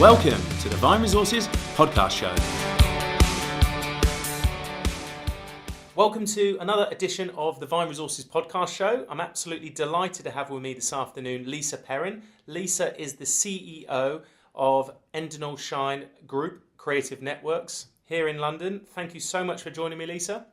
Welcome to the Vine Resources podcast show. Welcome to another edition of the Vine Resources podcast show. I'm absolutely delighted to have with me this afternoon Lisa Perrin. Lisa is the CEO of Endemol Shine Group Creative Networks here in London. Thank you so much for joining me, Lisa.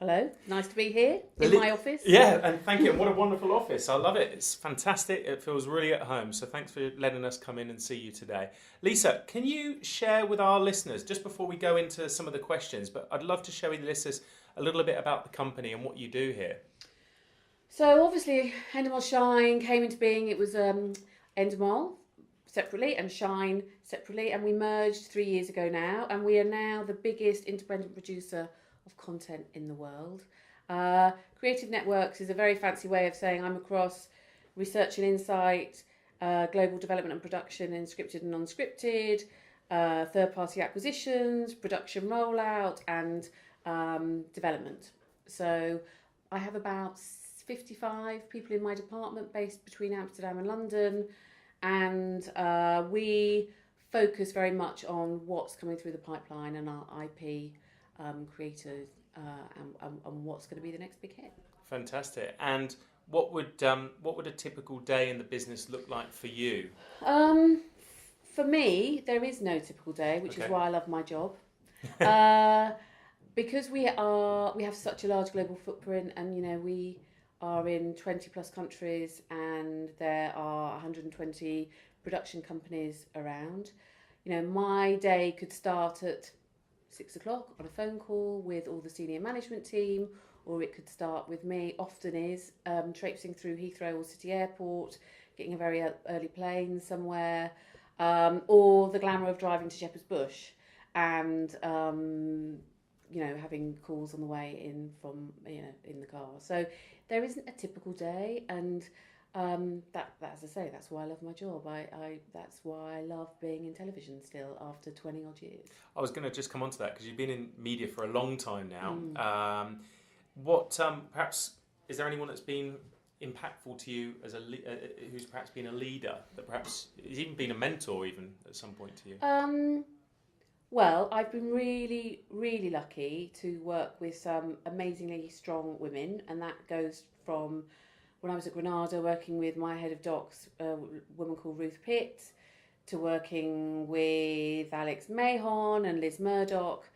Hello, nice to be here in my office. Yeah, and thank you. And what a wonderful office. I love it. It's fantastic. It feels really at home. So thanks for letting us come in and see you today. Lisa, can you share with our listeners, just before we go into some of the questions, but I'd love to share with the listeners a little bit about the company and what you do here. So obviously Endemol Shine came into being. It was Endemol separately and Shine separately, and we merged 3 years ago now, and we are now the biggest independent producer of content in the world. Creative Networks is a very fancy way of saying I'm across research and insight, global development and production in scripted and non-scripted, third-party acquisitions, production rollout, and development. So I have about 55 people in my department based between Amsterdam and London, and we focus very much on what's coming through the pipeline and our IP creators and what's going to be the next big hit. Fantastic. And what would a typical day in the business look like for you? For me, there is no typical day, which is why I love my job. Because we have such a large global footprint, and we are in 20 plus countries, and there are 120 production companies around. My day could start at 6 o'clock on a phone call with all the senior management team, or it could start with me, often is, traipsing through Heathrow or City Airport, getting a very early plane somewhere, or the glamour of driving to Shepherd's Bush and, having calls on the way in from, in the car. So there isn't a typical day, and that, as I say, that's why I love my job. That's why I love being in television still after 20 odd years. I was going to just come on to that because you've been in media for a long time now. What perhaps is there anyone that's been impactful to you as who's perhaps been a leader, that perhaps has even been a mentor even at some point to you? Well, I've been really, really lucky to work with some amazingly strong women, and that goes from when I was at Granada working with my head of docs, a woman called Ruth Pitt, to working with Alex Mahon and Liz Murdoch,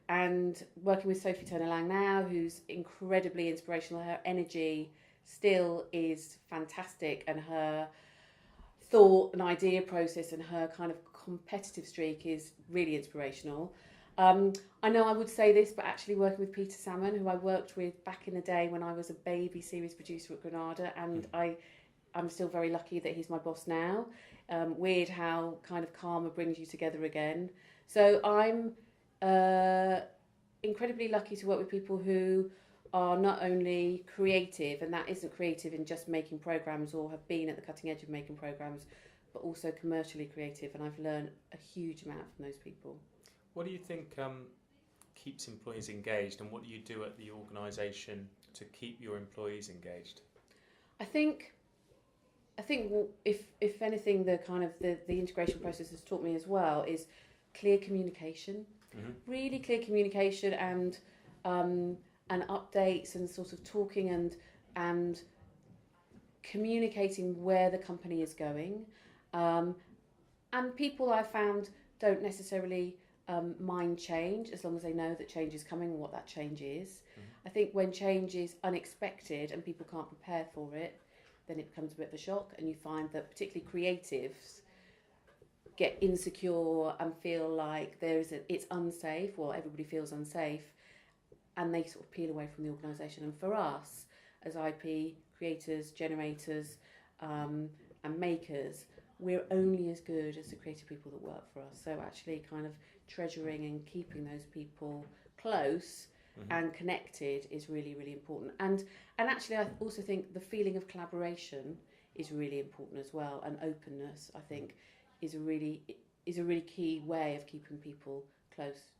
and working with Sophie Turner-Lang now, who's incredibly inspirational. Her energy still is fantastic, and her thought and idea process and her kind of competitive streak is really inspirational. I know I would say this, but actually working with Peter Salmon, who I worked with back in the day when I was a baby series producer at Granada, and I'm still very lucky that he's my boss now. Weird how kind of karma brings you together again. So I'm incredibly lucky to work with people who are not only creative, and that isn't creative in just making programmes or have been at the cutting edge of making programmes, but also commercially creative, and I've learned a huge amount from those people. What do you think keeps employees engaged, and what do you do at the organisation to keep your employees engaged? I think if anything, the kind of the integration process has taught me as well is clear communication, really clear communication, and updates, and sort of talking and communicating where the company is going. And people I've found don't necessarily mind change, as long as they know that change is coming and what that change is. I think when change is unexpected and people can't prepare for it, then it becomes a bit of a shock, and you find that particularly creatives get insecure and feel like it's unsafe, or everybody feels unsafe, and they sort of peel away from the organisation. And for us, as IP creators, generators, and makers, we're only as good as the creative people that work for us. So actually kind of treasuring and keeping those people close and connected is really, really important. And actually I also think the feeling of collaboration is really important as well, and openness, I think, is a really key way of keeping people close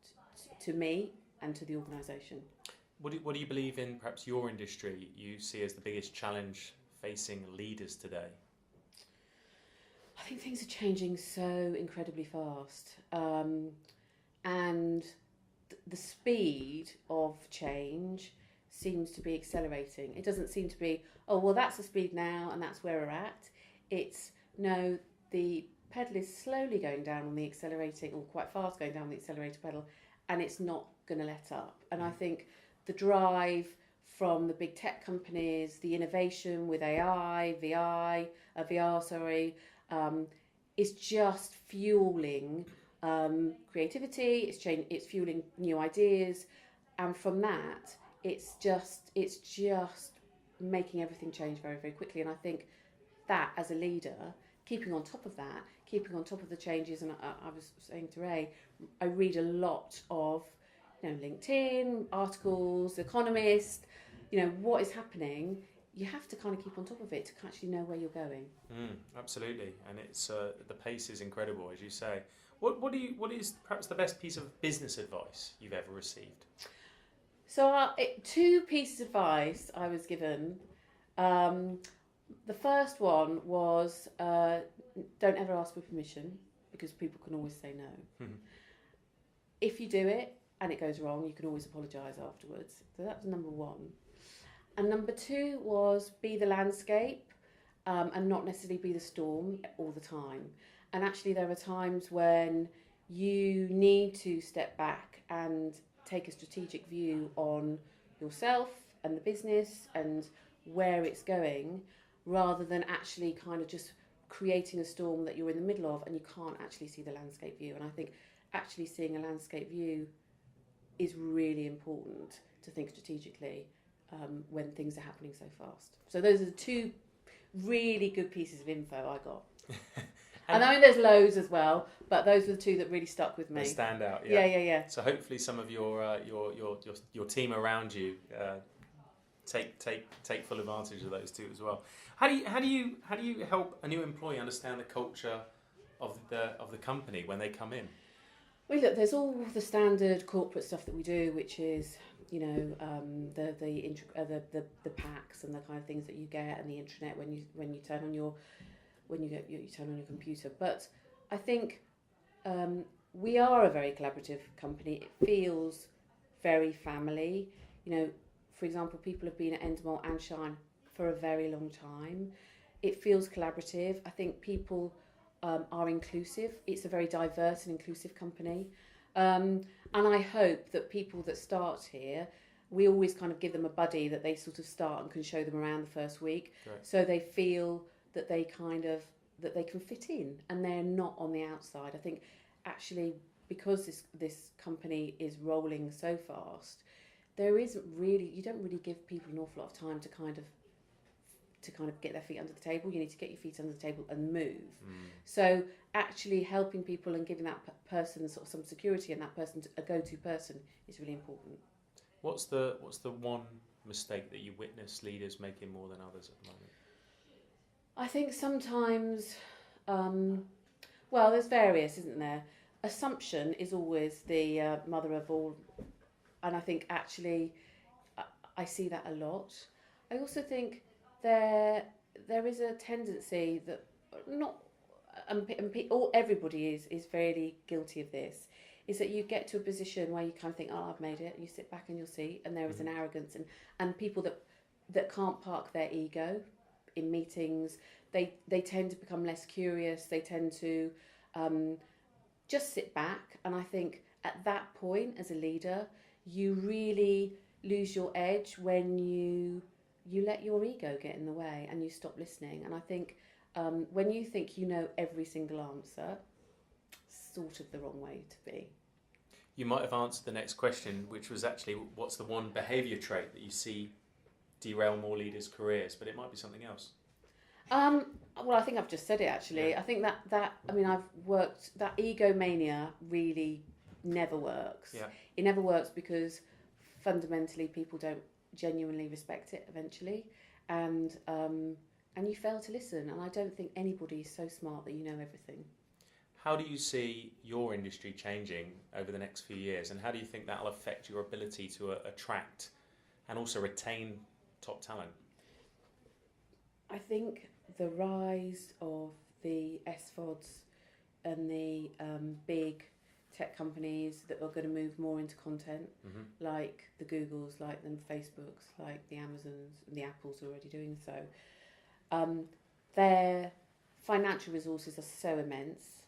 to me and to the organisation. What do you believe in perhaps your industry you see as the biggest challenge facing leaders today? I think things are changing so incredibly fast, and the speed of change seems to be accelerating. It doesn't seem to be, oh, well, that's the speed now and that's where we're at. It's, no, the pedal is slowly going down on the accelerating, or quite fast going down on the accelerator pedal, and it's not going to let up. And I think the drive from the big tech companies, the innovation with AI, VR, is just fueling creativity. It's fueling new ideas, and from that, it's just making everything change very, very quickly. And I think that as a leader, keeping on top of that, keeping on top of the changes, and I was saying to Ray, I read a lot of, LinkedIn articles, The Economist, what is happening. You have to kind of keep on top of it to actually know where you're going. Absolutely, and it's the pace is incredible, as you say. What is perhaps the best piece of business advice you've ever received? So 2 pieces of advice I was given. The first one was don't ever ask for permission, because people can always say no. If you do it and it goes wrong, you can always apologise afterwards. So that was number 1. And number 2 was be the landscape, and not necessarily be the storm all the time. And actually there are times when you need to step back and take a strategic view on yourself and the business and where it's going, rather than actually kind of just creating a storm that you're in the middle of and you can't actually see the landscape view. And I think actually seeing a landscape view is really important to think strategically when things are happening so fast. So those are the 2 really good pieces of info I got. And I mean, there's loads as well, but those were the 2 that really stuck with me. They stand out, Yeah. So hopefully some of your team around you take full advantage of those 2 as well. How do you help a new employee understand the culture of the company when they come in? Well, look, there's all the standard corporate stuff that we do, which is the packs and the kind of things that you get, and the intranet when you turn on your computer. But I think we are a very collaborative company. It feels very family. For example, people have been at Endemol and Shine for a very long time. It feels collaborative. I think people are inclusive. It's a very diverse and inclusive company. And I hope that people that start here, we always kind of give them a buddy that they sort of start and can show them around the first week. Right. So they feel that they can fit in and they're not on the outside. I think actually because this company is rolling so fast, you don't really give people an awful lot of time to kind of get their feet under the table. You need to get your feet under the table and move. So actually helping people and giving that person sort of some security and that person a go-to person is really important. What's the one mistake that you witness leaders making more than others at the moment? I think sometimes, there's various, isn't there? Assumption is always the mother of all, and I think actually I see that a lot. I also think there is a tendency that everybody is fairly guilty of this, is that you get to a position where you kind of think, oh, I've made it, and you sit back in your seat, and there is an arrogance and people that can't park their ego in meetings. They tend to become less curious. They tend to just sit back, and I think at that point as a leader you really lose your edge when you let your ego get in the way and you stop listening. And I think when you think you know every single answer, sort of the wrong way to be. You might have answered the next question, which was actually what's the one behaviour trait that you see derail more leaders' careers, but it might be something else. Well, I think I've just said it actually. Yeah. I think I've worked, that egomania really never works. Yeah. It never works because fundamentally people don't genuinely respect it eventually, and you fail to listen. And I don't think anybody is so smart that you know everything. How do you see your industry changing over the next few years, and how do you think that will affect your ability to attract and also retain top talent? I think the rise of the SVODs and the big tech companies that are going to move more into content, like the Googles, like the Facebooks, like the Amazons, and the Apples are already doing so. Their financial resources are so immense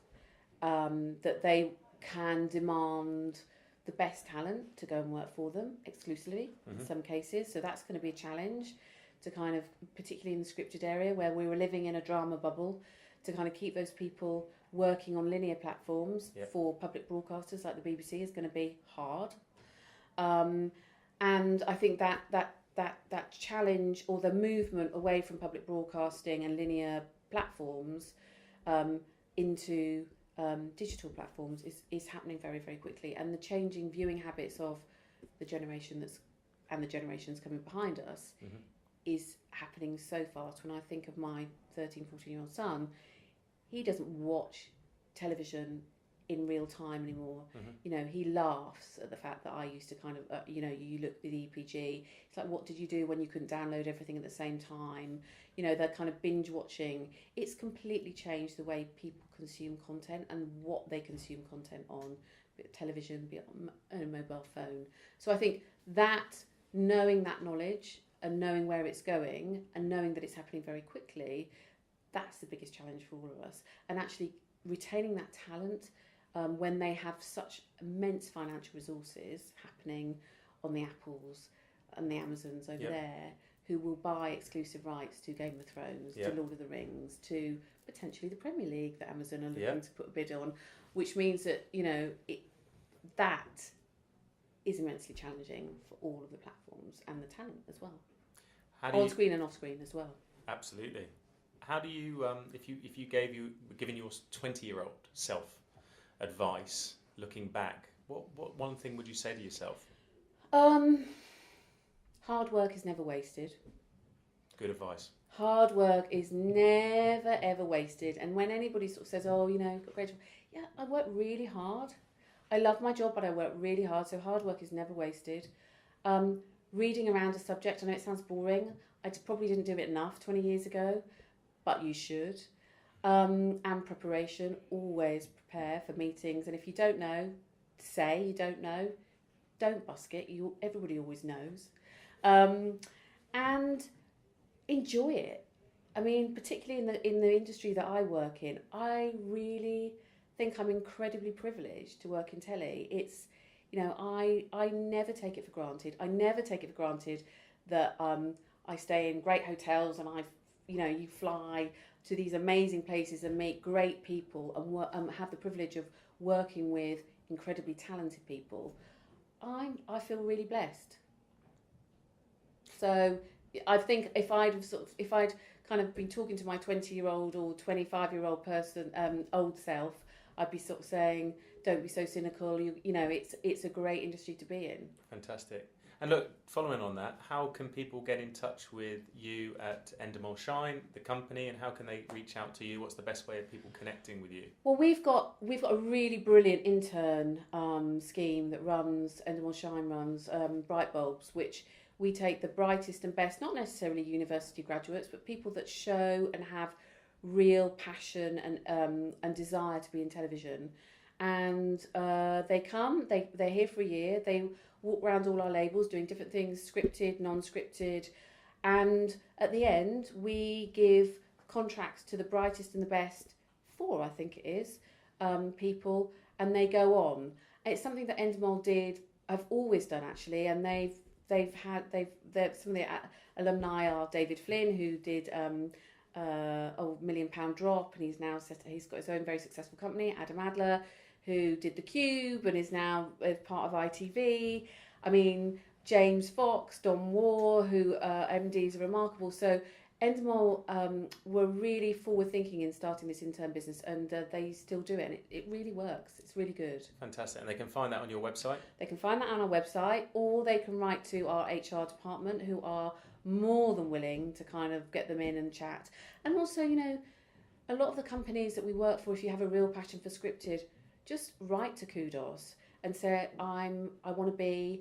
that they can demand the best talent to go and work for them exclusively in some cases. So that's going to be a challenge to kind of, particularly in the scripted area where we were living in a drama bubble, to kind of keep those people working on linear platforms for public broadcasters like the BBC is going to be hard. And I think that challenge, or the movement away from public broadcasting and linear platforms into digital platforms is happening very, very quickly. And the changing viewing habits of the generation and the generations coming behind us is happening so fast. When I think of my 13, 14-year-old son, he doesn't watch television in real time anymore. You know, he laughs at the fact that I used to kind of, you look at the EPG. It's like, what did you do when you couldn't download everything at the same time? You know, they're kind of binge watching. It's completely changed the way people consume content and what they consume content on, be it television, be it on a mobile phone. So I think that, knowing that knowledge and knowing where it's going and knowing that it's happening very quickly, that's the biggest challenge for all of us. And actually retaining that talent when they have such immense financial resources happening on the Apples and the Amazons over there, who will buy exclusive rights to Game of Thrones, to Lord of the Rings, to potentially the Premier League that Amazon are looking to put a bid on, which means that, you know, that is immensely challenging for all of the platforms and the talent as well. On screen and off screen as well. Absolutely. How do you, if you given your 20-year-old self advice, looking back, what one thing would you say to yourself? Hard work is never wasted. Good advice. Hard work is never ever wasted. And when anybody sort of says, "Oh, you know, got a great job," yeah, I work really hard. I love my job, but I work really hard. So hard work is never wasted. Reading around a subject, I know it sounds boring. I probably didn't do it enough 20 years ago, but you should. And preparation, always prepare for meetings. And if you don't know, say you don't know. Don't busk it. Everybody always knows. And enjoy it. I mean, particularly in the industry that I work in, I really think I'm incredibly privileged to work in telly. It's, you know, I never take it for granted. I never take it for granted that I stay in great hotels and you fly to these amazing places and meet great people and have the privilege of working with incredibly talented people. I feel really blessed. So I think if I'd kind of been talking to my 20-year-old or 25-year-old person, old self, I'd be sort of saying, don't be so cynical. You know, it's a great industry to be in. Fantastic. And look, following on that, how can people get in touch with you at Endemol Shine, the company, and how can they reach out to you? What's the best way of people connecting with you? Well, we've got a really brilliant intern scheme that Endemol Shine runs, Bright Bulbs, which we take the brightest and best, not necessarily university graduates, but people that show and have real passion and desire to be in television. And they come, they're here for a year, they walk around all our labels doing different things, scripted, non-scripted, and at the end we give contracts to the brightest and the best, 4 I think it is, people, and they go on. It's something that Endemol have always done actually, and they've some of the alumni are David Flynn, who did a £1 Million Drop, and he's got his own very successful company. Adam Adler, who did The Cube and is now part of ITV. I mean, James Fox, Don War, who MDs are remarkable. So Endemol were really forward-thinking in starting this intern business, and they still do it, and it really works. It's really good. Fantastic. And they can find that on your website? They can find that on our website, or they can write to our HR department, who are more than willing to kind of get them in and chat. And also, you know, a lot of the companies that we work for, if you have a real passion for scripted, just write to Kudos and say, I want to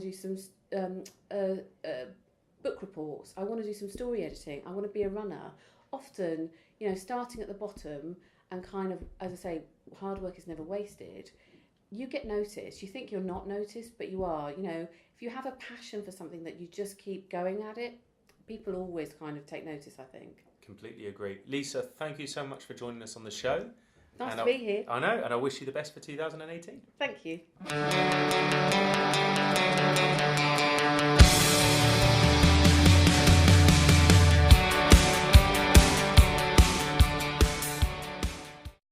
do some book reports, I want to do some story editing, I want to be a runner, often, starting at the bottom and kind of, as I say, hard work is never wasted. You get noticed. You think you're not noticed, but you are. If you have a passion for something that you just keep going at it, people always kind of take notice, I think. Completely agree. Lisa, thank you so much for joining us on the show. Nice to be here. I know, and I wish you the best for 2018. Thank you.